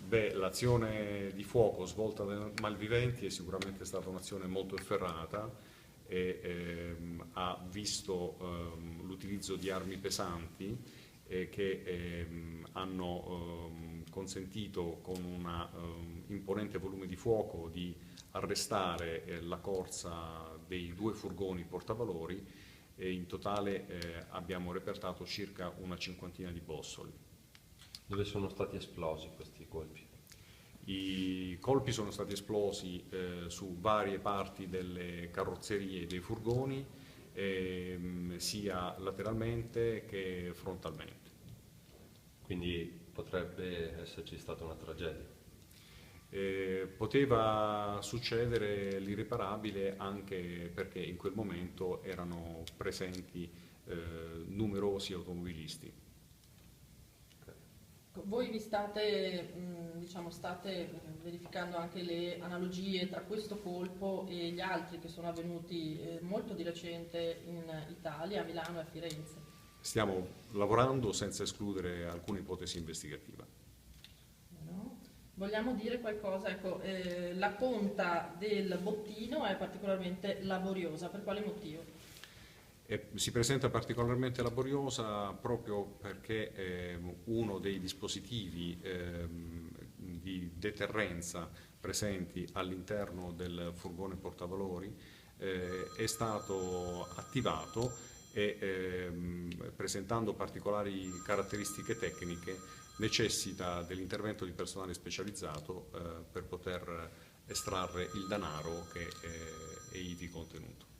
L'azione di fuoco svolta dai malviventi è sicuramente stata un'azione molto efferrata e ha visto l'utilizzo di armi pesanti che hanno consentito con un imponente volume di fuoco di arrestare la corsa dei 2 furgoni portavalori e in totale abbiamo repertato circa una cinquantina di bossoli. Dove sono stati esplosi questi colpi? I colpi sono stati esplosi su varie parti delle carrozzerie dei furgoni, sia lateralmente che frontalmente. Quindi potrebbe esserci stata una tragedia. Poteva succedere l'irreparabile anche perché in quel momento erano presenti numerosi automobilisti. Voi vi state, diciamo, state verificando anche le analogie tra questo colpo e gli altri che sono avvenuti molto di recente in Italia, a Milano e a Firenze. Stiamo lavorando senza escludere alcuna ipotesi investigativa. No? Vogliamo dire qualcosa? Ecco, la conta del bottino è particolarmente laboriosa, per quale motivo? Si presenta particolarmente laboriosa proprio perché uno dei dispositivi di deterrenza presenti all'interno del furgone portavalori è stato attivato e presentando particolari caratteristiche tecniche necessita dell'intervento di personale specializzato per poter estrarre il denaro che è ivi contenuto.